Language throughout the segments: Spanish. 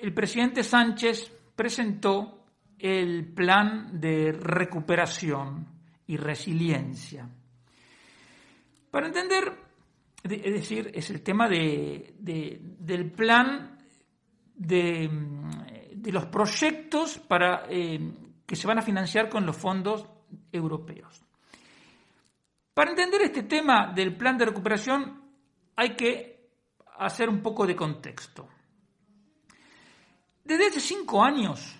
el presidente Sánchez presentó el plan de recuperación y resiliencia. Para entender, es decir, es el tema del plan de los proyectos para que se van a financiar con los fondos europeos. Para entender este tema del plan de recuperación hay que hacer un poco de contexto. Desde hace 5 años,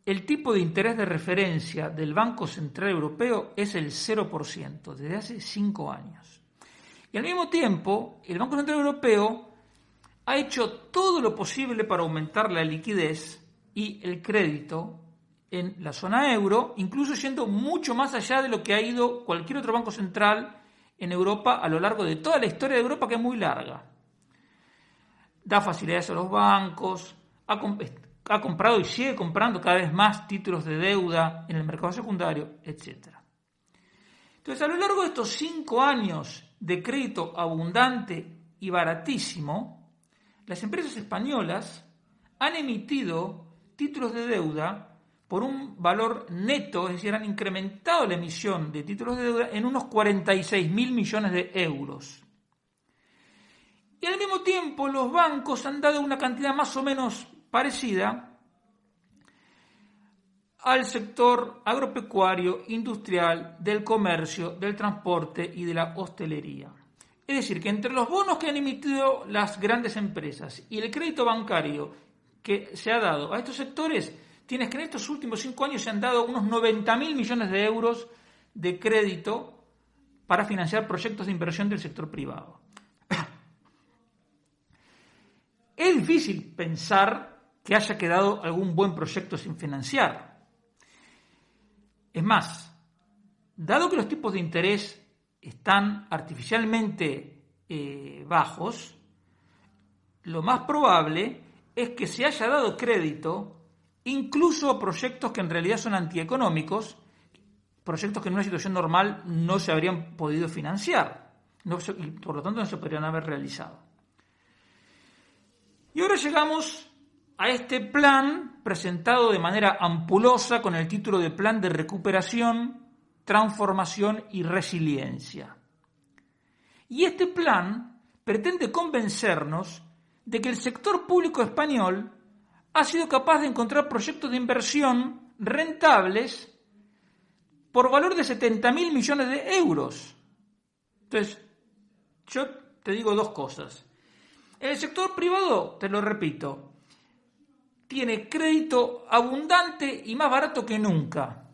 el tipo de interés de referencia del Banco Central Europeo es el 0%, desde hace 5 años. Y al mismo tiempo, el Banco Central Europeo ha hecho todo lo posible para aumentar la liquidez y el crédito en la zona euro, incluso yendo mucho más allá de lo que ha ido cualquier otro banco central en Europa a lo largo de toda la historia de Europa, que es muy larga. Da facilidades a los bancos, ha comprado y sigue comprando cada vez más títulos de deuda en el mercado secundario, etc. Entonces, a lo largo de estos 5 años de crédito abundante y baratísimo, las empresas españolas han emitido títulos de deuda por un valor neto, es decir, han incrementado la emisión de títulos de deuda en unos 46.000 millones de euros. Y al mismo tiempo los bancos han dado una cantidad más o menos parecida al sector agropecuario, industrial, del comercio, del transporte y de la hostelería. Es decir, que entre los bonos que han emitido las grandes empresas y el crédito bancario que se ha dado a estos sectores, tienes que en estos últimos 5 años se han dado unos 90.000 millones de euros de crédito para financiar proyectos de inversión del sector privado. Es difícil pensar que haya quedado algún buen proyecto sin financiar. Es más, dado que los tipos de interés están artificialmente bajos, lo más probable es que se haya dado crédito incluso a proyectos que en realidad son antieconómicos, proyectos que en una situación normal no se habrían podido financiar, y por lo tanto no se podrían haber realizado. Y ahora llegamos a este plan presentado de manera ampulosa con el título de Plan de Recuperación, Transformación y Resiliencia. Y este plan pretende convencernos de que el sector público español ha sido capaz de encontrar proyectos de inversión rentables por valor de 70.000 millones de euros. Entonces, yo te digo 2 cosas. El sector privado, te lo repito, tiene crédito abundante y más barato que nunca.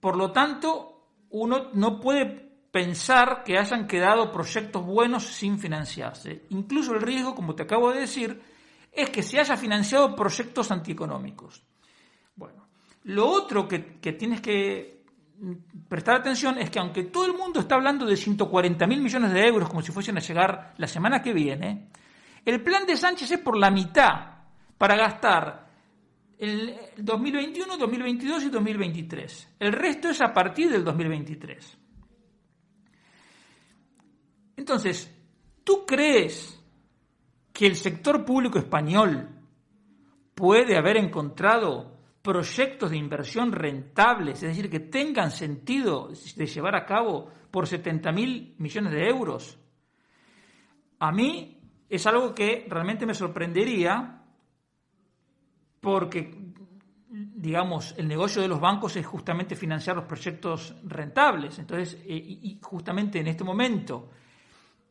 Por lo tanto, uno no puede pensar que hayan quedado proyectos buenos sin financiarse. Incluso el riesgo, como te acabo de decir, es que se haya financiado proyectos antieconómicos. Bueno, lo otro que tienes que prestar atención es que aunque todo el mundo está hablando de 140.000 millones de euros como si fuesen a llegar la semana que viene, el plan de Sánchez es por la mitad para gastar el 2021, 2022 y 2023. El resto es a partir del 2023. Entonces, ¿tú crees que el sector público español puede haber encontrado proyectos de inversión rentables, es decir, que tengan sentido de llevar a cabo por 70.000 millones de euros? A mí es algo que realmente me sorprendería porque, digamos, el negocio de los bancos es justamente financiar los proyectos rentables. Entonces, y justamente en este momento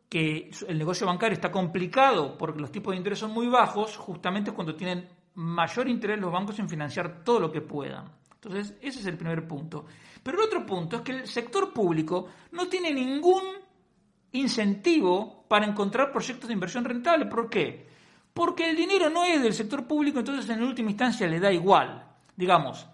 que el negocio bancario está complicado porque los tipos de interés son muy bajos, justamente es cuando tienen mayor interés los bancos en financiar todo lo que puedan. Entonces, ese es el primer punto. Pero el otro punto es que el sector público no tiene ningún incentivo para encontrar proyectos de inversión rentable. ¿Por qué? Porque el dinero no es del sector público, entonces en última instancia le da igual. Digamos,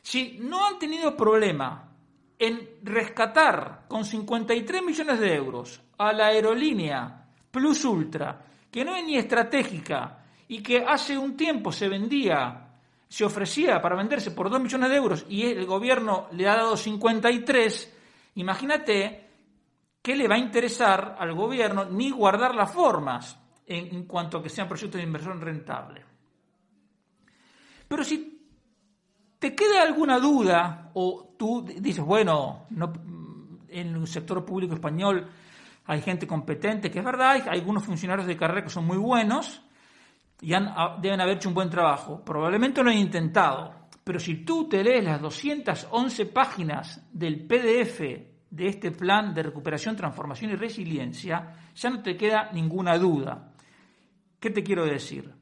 si no han tenido problema en rescatar con 53 millones de euros a la aerolínea Plus Ultra, que no es ni estratégica y que hace un tiempo se ofrecía para venderse por 2 millones de euros y el gobierno le ha dado 53, imagínate qué le va a interesar al gobierno ni guardar las formas en cuanto a que sean proyectos de inversión rentable. Pero si te queda alguna duda o tú dices, bueno, no, en el sector público español hay gente competente, que es verdad, hay algunos funcionarios de carrera que son muy buenos y deben haber hecho un buen trabajo. Probablemente lo han intentado, pero si tú te lees las 211 páginas del PDF de este plan de recuperación, transformación y resiliencia, ya no te queda ninguna duda. ¿Qué te quiero decir?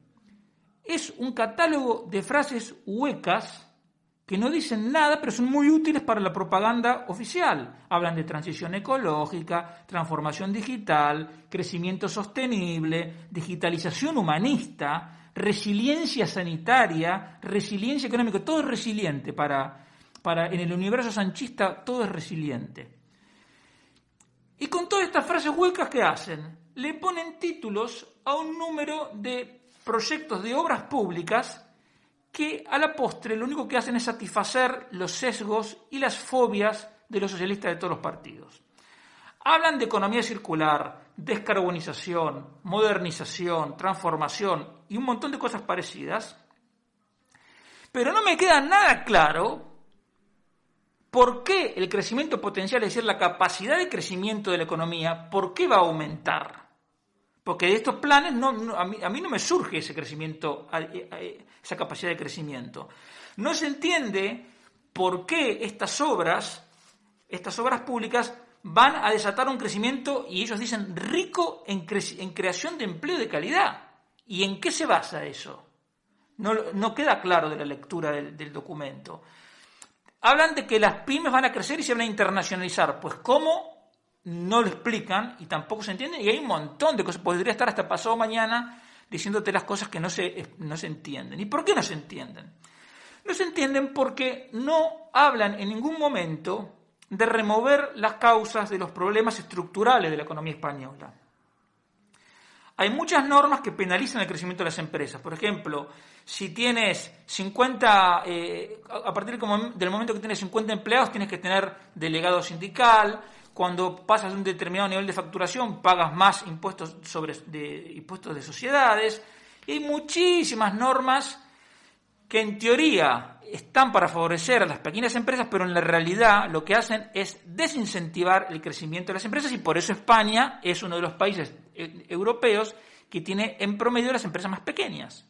Es un catálogo de frases huecas que no dicen nada, pero son muy útiles para la propaganda oficial. Hablan de transición ecológica, transformación digital, crecimiento sostenible, digitalización humanista, resiliencia sanitaria, resiliencia económica. Todo es resiliente en el universo sanchista, todo es resiliente. Y con todas estas frases huecas, ¿qué hacen? Le ponen títulos a un número de proyectos de obras públicas que a la postre lo único que hacen es satisfacer los sesgos y las fobias de los socialistas de todos los partidos. Hablan de economía circular, descarbonización, modernización, transformación y un montón de cosas parecidas, pero no me queda nada claro por qué el crecimiento potencial, es decir, la capacidad de crecimiento de la economía, por qué va a aumentar. Porque de estos planes a mí no me surge ese crecimiento, esa capacidad de crecimiento. No se entiende por qué estas obras públicas van a desatar un crecimiento, y ellos dicen, rico en creación de empleo de calidad. ¿Y en qué se basa eso? No queda claro de la lectura del documento. Hablan de que las pymes van a crecer y se van a internacionalizar. Pues ¿cómo? No lo explican y tampoco se entienden, y hay un montón de cosas. Podría estar hasta pasado mañana diciéndote las cosas que no se entienden. ¿Y por qué no se entienden? No se entienden porque no hablan en ningún momento de remover las causas de los problemas estructurales de la economía española. Hay muchas normas que penalizan el crecimiento de las empresas. Por ejemplo, si tienes 50, a partir del momento que tienes 50 empleados, tienes que tener delegado sindical. Cuando pasas de un determinado nivel de facturación, pagas más impuestos impuestos de sociedades. Y hay muchísimas normas que en teoría están para favorecer a las pequeñas empresas, pero en la realidad lo que hacen es desincentivar el crecimiento de las empresas, y por eso España es uno de los países europeos que tiene en promedio las empresas más pequeñas.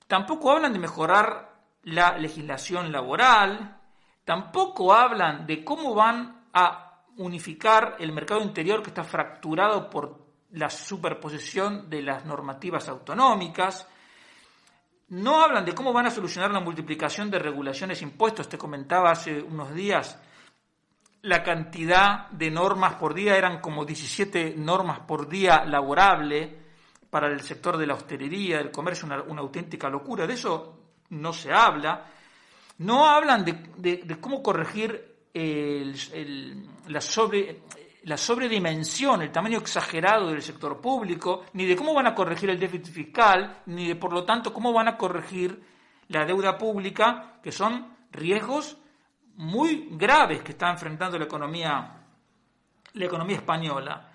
Tampoco hablan de mejorar la legislación laboral, tampoco hablan de cómo van a unificar el mercado interior, que está fracturado por la superposición de las normativas autonómicas. No hablan de cómo van a solucionar la multiplicación de regulaciones e impuestos. Te comentaba hace unos días la cantidad de normas por día, eran como 17 normas por día laborable para el sector de la hostelería, del comercio, una auténtica locura. De eso no se habla. No hablan de cómo corregir la sobredimensión, el tamaño exagerado del sector público, ni de cómo van a corregir el déficit fiscal, ni de, por lo tanto, cómo van a corregir la deuda pública, que son riesgos muy graves que está enfrentando la economía española.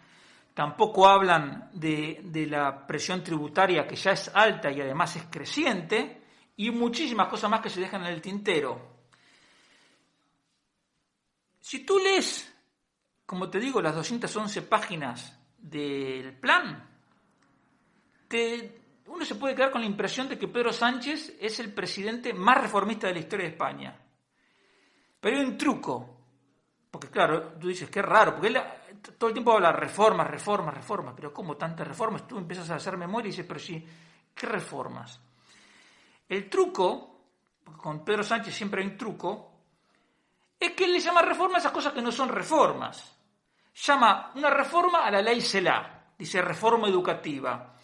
Tampoco hablan de la presión tributaria, que ya es alta y además es creciente, y muchísimas cosas más que se dejan en el tintero. Si tú lees, como te digo, las 211 páginas del plan, uno se puede quedar con la impresión de que Pedro Sánchez es el presidente más reformista de la historia de España. Pero hay un truco, porque claro, tú dices, qué raro, porque él todo el tiempo habla reformas, pero ¿cómo tantas reformas? Tú empiezas a hacer memoria y dices, pero sí, ¿qué reformas? El truco, porque con Pedro Sánchez siempre hay un truco, es que él le llama reforma a esas cosas que no son reformas. Llama una reforma a la ley Celaá, dice reforma educativa.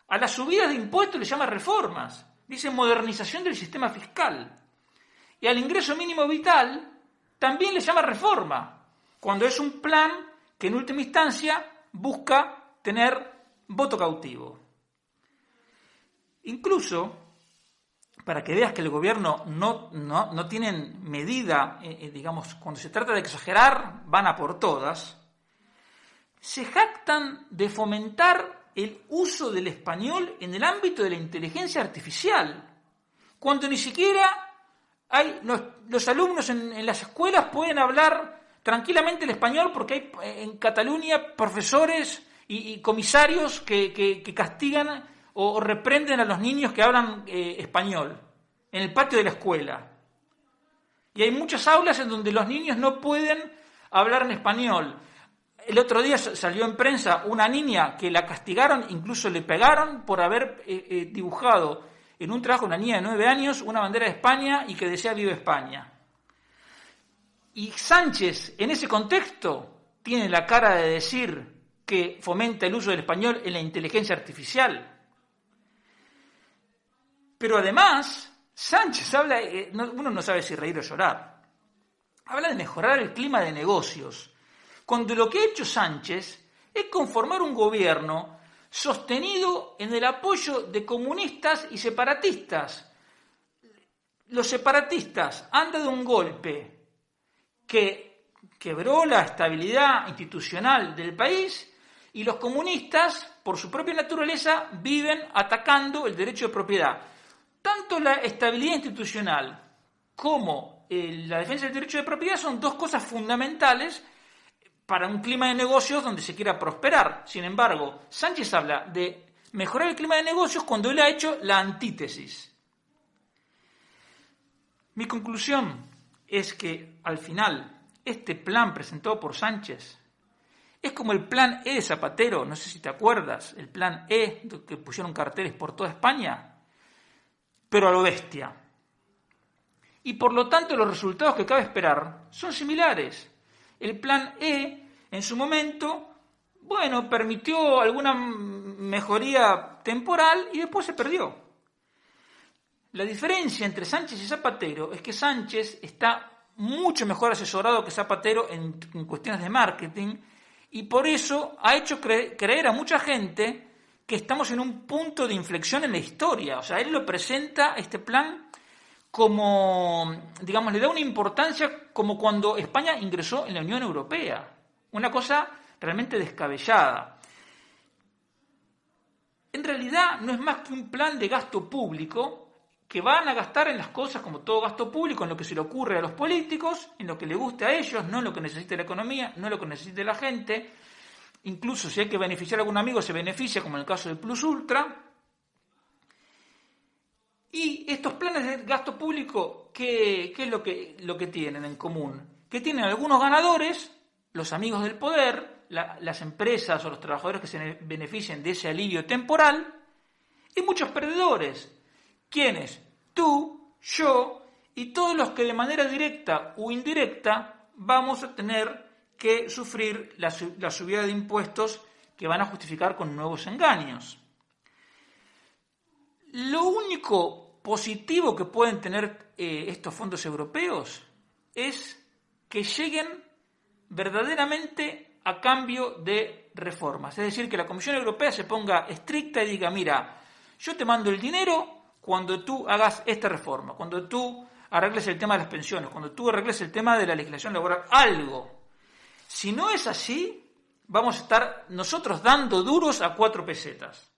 A las subidas de impuestos le llama reformas, dice modernización del sistema fiscal. Y al ingreso mínimo vital también le llama reforma, cuando es un plan que en última instancia busca tener voto cautivo. Incluso, para que veas que el gobierno no tienen medida, digamos, cuando se trata de exagerar, van a por todas, se jactan de fomentar el uso del español en el ámbito de la inteligencia artificial, cuando ni siquiera los alumnos en las escuelas pueden hablar tranquilamente el español porque hay en Cataluña profesores y comisarios que castigan o reprenden a los niños que hablan español en el patio de la escuela. Y hay muchas aulas en donde los niños no pueden hablar en español. El otro día salió en prensa una niña que la castigaron, incluso le pegaron por haber dibujado en un trabajo, una niña de 9 años, una bandera de España y que decía Viva España. Y Sánchez, en ese contexto, tiene la cara de decir que fomenta el uso del español en la inteligencia artificial. Pero además, Sánchez habla, uno no sabe si reír o llorar, habla de mejorar el clima de negocios, cuando lo que ha hecho Sánchez es conformar un gobierno sostenido en el apoyo de comunistas y separatistas. Los separatistas han dado un golpe que quebró la estabilidad institucional del país y los comunistas, por su propia naturaleza, viven atacando el derecho de propiedad. Tanto la estabilidad institucional como la defensa del derecho de propiedad son dos cosas fundamentales para un clima de negocios donde se quiera prosperar. Sin embargo, Sánchez habla de mejorar el clima de negocios cuando él ha hecho la antítesis. Mi conclusión es que, al final, este plan presentado por Sánchez es como el plan E de Zapatero, no sé si te acuerdas, el plan E, que pusieron carteles por toda España, pero a lo bestia. Y por lo tanto los resultados que cabe esperar son similares. El plan E, en su momento, permitió alguna mejoría temporal y después se perdió. La diferencia entre Sánchez y Zapatero es que Sánchez está mucho mejor asesorado que Zapatero en cuestiones de marketing y por eso ha hecho creer a mucha gente que estamos en un punto de inflexión en la historia. O sea, él lo presenta, este plan, como, digamos, le da una importancia como cuando España ingresó en la Unión Europea. Una cosa realmente descabellada. En realidad no es más que un plan de gasto público que van a gastar en las cosas como todo gasto público, en lo que se le ocurre a los políticos, en lo que le guste a ellos, no en lo que necesite la economía, no en lo que necesite la gente. Incluso si hay que beneficiar a algún amigo, se beneficia, como en el caso del Plus Ultra. Y estos planes de gasto público, ¿qué es lo que tienen en común? Que tienen algunos ganadores, los amigos del poder, las empresas o los trabajadores que se beneficien de ese alivio temporal, y muchos perdedores. ¿Quiénes? Tú, yo y todos los que de manera directa o indirecta vamos a tener que sufrir la subida de impuestos que van a justificar con nuevos engaños. Lo único positivo que pueden tener estos fondos europeos es que lleguen verdaderamente a cambio de reformas. Es decir, que la Comisión Europea se ponga estricta y diga, mira, yo te mando el dinero cuando tú hagas esta reforma, cuando tú arregles el tema de las pensiones, cuando tú arregles el tema de la legislación laboral, algo. Si no es así, vamos a estar nosotros dando duros a 4 pesetas.